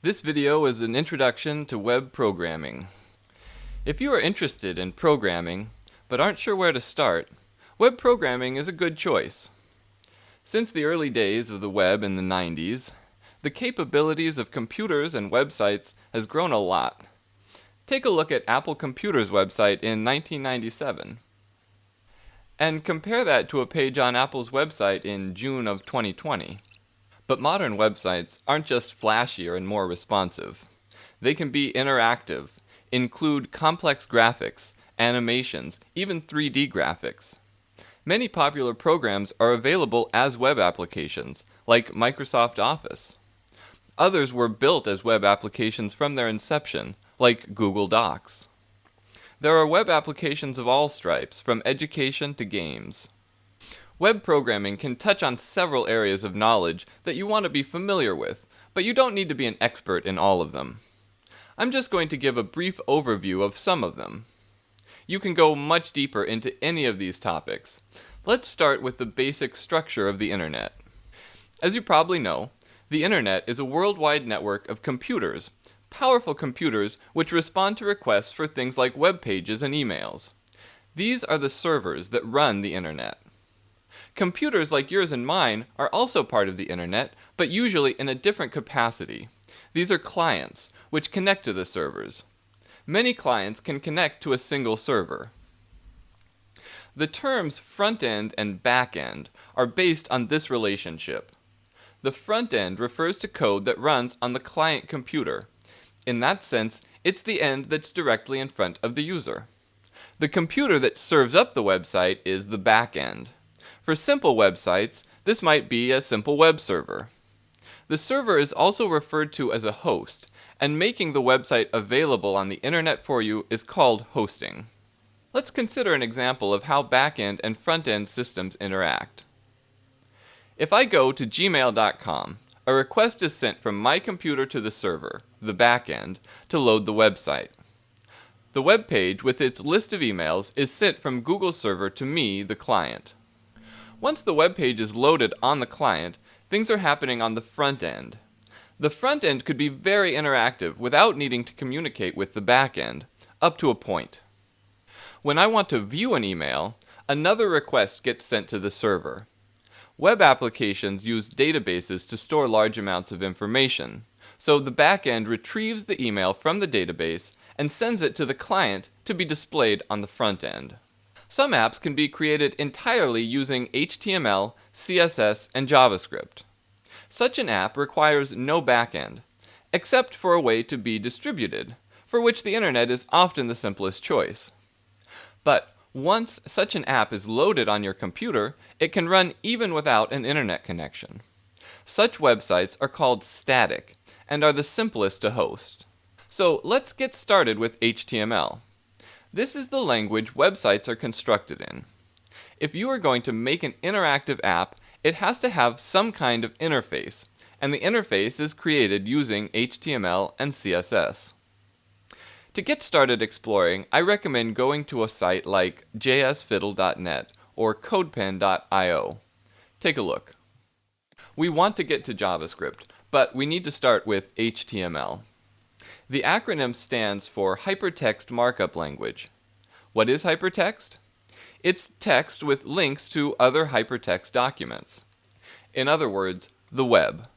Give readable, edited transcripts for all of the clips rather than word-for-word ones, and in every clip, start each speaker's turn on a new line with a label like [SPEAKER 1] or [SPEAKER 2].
[SPEAKER 1] This video is an introduction to web programming. If you are interested in programming, but aren't sure where to start, web programming is a good choice. Since the early days of the web in the 90s, the capabilities of computers and websites has grown a lot. Take a look at Apple Computer's website in 1997, and compare that to a page on Apple's website in June of 2020. But modern websites aren't just flashier and more responsive. They can be interactive, include complex graphics, animations, even 3D graphics. Many popular programs are available as web applications, like Microsoft Office. Others were built as web applications from their inception, like Google Docs. There are web applications of all stripes, from education to games. Web programming can touch on several areas of knowledge that you want to be familiar with, but you don't need to be an expert in all of them. I'm just going to give a brief overview of some of them. You can go much deeper into any of these topics. Let's start with the basic structure of the Internet. As you probably know, the Internet is a worldwide network of computers, powerful computers which respond to requests for things like web pages and emails. These are the servers that run the Internet. Computers like yours and mine are also part of the Internet, but usually in a different capacity. These are clients, which connect to the servers. Many clients can connect to a single server. The terms front-end and back-end are based on this relationship. The front-end refers to code that runs on the client computer. In that sense, it's the end that's directly in front of the user. The computer that serves up the website is the back-end. For simple websites, this might be a simple web server. The server is also referred to as a host, and making the website available on the Internet for you is called hosting. Let's consider an example of how back-end and front-end systems interact. If I go to gmail.com, a request is sent from my computer to the server, the back-end, to load the website. The web page with its list of emails is sent from Google's server to me, the client. Once the web page is loaded on the client, things are happening on the front end. The front end could be very interactive without needing to communicate with the back end, up to a point. When I want to view an email, another request gets sent to the server. Web applications use databases to store large amounts of information, so the back end retrieves the email from the database and sends it to the client to be displayed on the front end. Some apps can be created entirely using HTML, CSS, and JavaScript. Such an app requires no backend, except for a way to be distributed, for which the Internet is often the simplest choice. But once such an app is loaded on your computer, it can run even without an Internet connection. Such websites are called static and are the simplest to host. So let's get started with HTML. This is the language websites are constructed in. If you are going to make an interactive app, it has to have some kind of interface, and the interface is created using HTML and CSS. To get started exploring, I recommend going to a site like jsfiddle.net or codepen.io. Take a look. We want to get to JavaScript, but we need to start with HTML. The acronym stands for Hypertext Markup Language. What is hypertext? It's text with links to other hypertext documents. In other words, the web.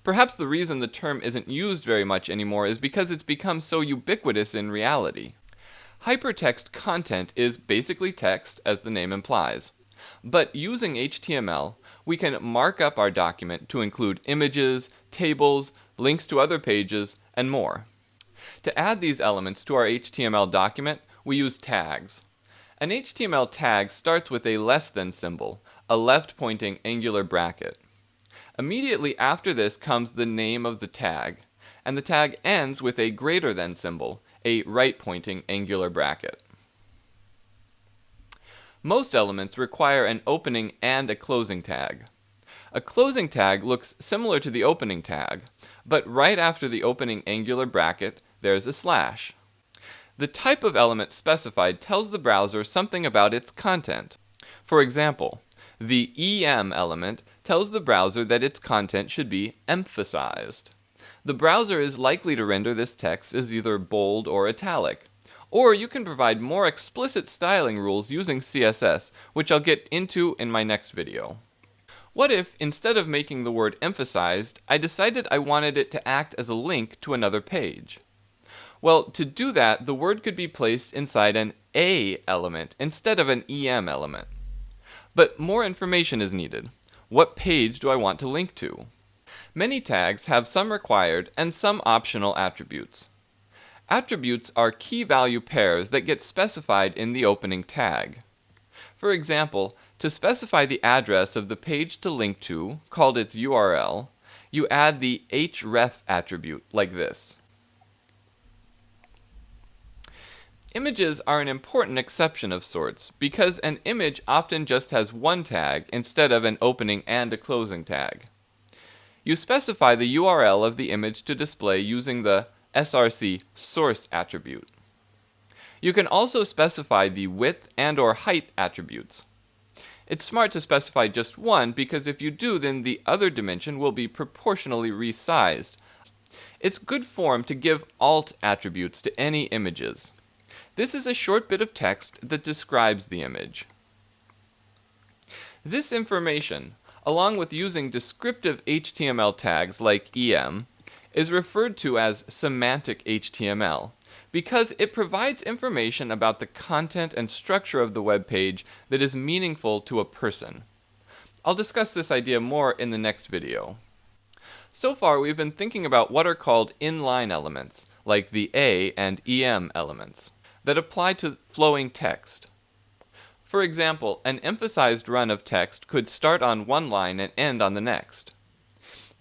[SPEAKER 1] Perhaps the reason the term isn't used very much anymore is because it's become so ubiquitous in reality. Hypertext content is basically text, as the name implies. But using HTML, we can mark up our document to include images, tables, links to other pages, and more. To add these elements to our HTML document, we use tags. An HTML tag starts with a less than symbol, a left-pointing angular bracket. Immediately after this comes the name of the tag, and the tag ends with a greater than symbol, a right-pointing angular bracket. Most elements require an opening and a closing tag. A closing tag looks similar to the opening tag, but right after the opening angular bracket, there's a slash. The type of element specified tells the browser something about its content. For example, the EM element tells the browser that its content should be emphasized. The browser is likely to render this text as either bold or italic. Or you can provide more explicit styling rules using CSS, which I'll get into in my next video. What if, instead of making the word emphasized, I decided I wanted it to act as a link to another page? Well, to do that, the word could be placed inside an A element instead of an EM element. But more information is needed. What page do I want to link to? Many tags have some required and some optional attributes. Attributes are key value pairs that get specified in the opening tag. For example, to specify the address of the page to link to, called its URL, you add the href attribute like this. Images are an important exception of sorts because an image often just has one tag instead of an opening and a closing tag. You specify the URL of the image to display using the src source attribute. You can also specify the width and/or height attributes. It's smart to specify just one because if you do, then the other dimension will be proportionally resized. It's good form to give alt attributes to any images. This is a short bit of text that describes the image. This information, along with using descriptive HTML tags like EM, is referred to as semantic HTML because it provides information about the content and structure of the web page that is meaningful to a person. I'll discuss this idea more in the next video. So far, we've been thinking about what are called inline elements, like the A and EM elements, that apply to flowing text. For example, an emphasized run of text could start on one line and end on the next.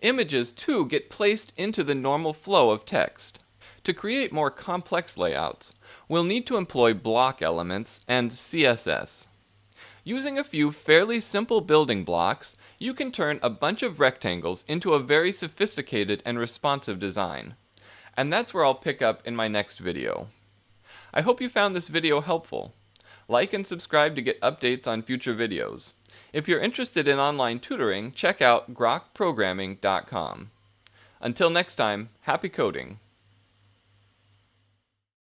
[SPEAKER 1] Images, too, get placed into the normal flow of text. To create more complex layouts, we'll need to employ block elements and CSS. Using a few fairly simple building blocks, you can turn a bunch of rectangles into a very sophisticated and responsive design. And that's where I'll pick up in my next video. I hope you found this video helpful. Like and subscribe to get updates on future videos. If you're interested in online tutoring, check out grokprogramming.com. Until next time, happy coding!